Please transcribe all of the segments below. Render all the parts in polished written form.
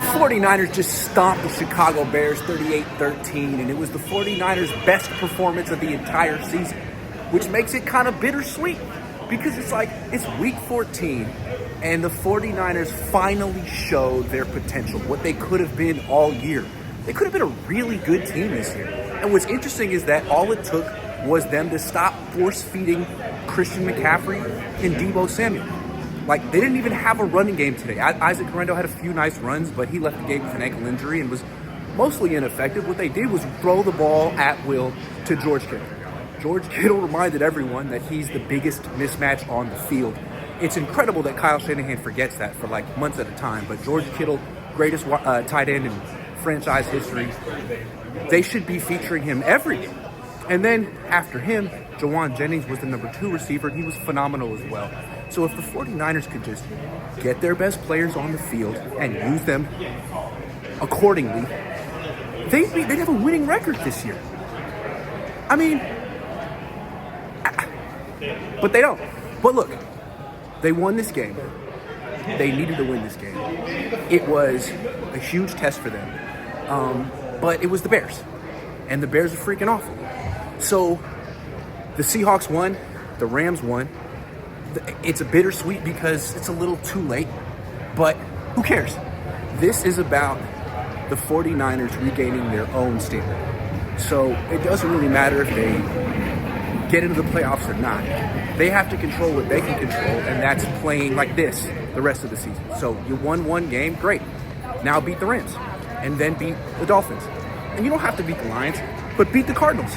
49ers just stomped the Chicago Bears 38-13, and it was the 49ers' best performance of the entire season, which makes it kind of bittersweet because it's week 14, and the 49ers finally showed their potential, what they could have been all year. They could have been a really good team this year. And what's interesting is that all it took was them to stop force-feeding Christian McCaffrey and Deebo Samuel. Like, they didn't even have a running game today. Isaac Guerrero had a few nice runs, but he left the game with an ankle injury and was mostly ineffective. What they did was throw the ball at will to George Kittle. George Kittle reminded everyone that he's the biggest mismatch on the field. It's incredible that Kyle Shanahan forgets that for like months at a time, but George Kittle, greatest tight end in franchise history, they should be featuring him every game. And then after him, Jawan Jennings was the number 2 receiver, and he was phenomenal as well. So if the 49ers could just get their best players on the field and use them accordingly, they'd have a winning record this year. I mean, but they don't. But look, they won this game. They needed to win this game. It was a huge test for them. But it was the Bears. And the Bears are freaking awful. So the Seahawks won. The Rams won. It's a bittersweet because it's a little too late. But who cares? This is about the 49ers regaining their own standard. So it doesn't really matter if they get into the playoffs or not. They have to control what they can control, and that's playing like this the rest of the season. So you won one game, great. Now beat the Rams, and then beat the Dolphins. And you don't have to beat the Lions, but beat the Cardinals.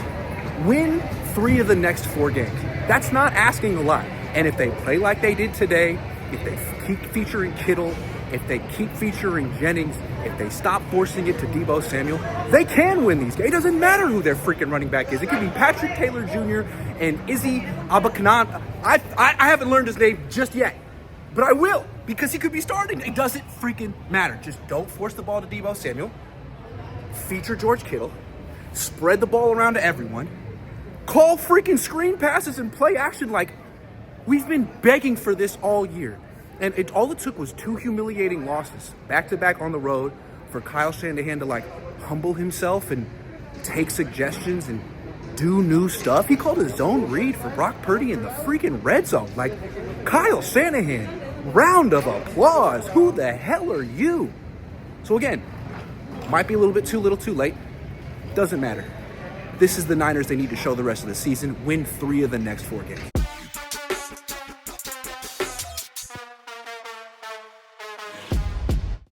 Win 3 of the next 4 games. That's not asking a lot. And if they play like they did today, if they keep featuring Kittle, if they keep featuring Jennings, if they stop forcing it to Deebo Samuel, they can win these games. It doesn't matter who their freaking running back is. It could be Patrick Taylor Jr. and Izzy Abakanan. I haven't learned his name just yet, but I will because he could be starting. It doesn't freaking matter. Just don't force the ball to Deebo Samuel. Feature George Kittle. Spread the ball around to everyone. Call freaking screen passes and play action like we've been begging for this all year. And all it took was 2 humiliating losses, back-to-back on the road, for Kyle Shanahan to, humble himself and take suggestions and do new stuff. He called a zone read for Brock Purdy in the freaking red zone. Kyle Shanahan, round of applause. Who the hell are you? So again, might be a little bit too little too late. Doesn't matter. This is the Niners they need to show the rest of the season. Win 3 of the next 4 games.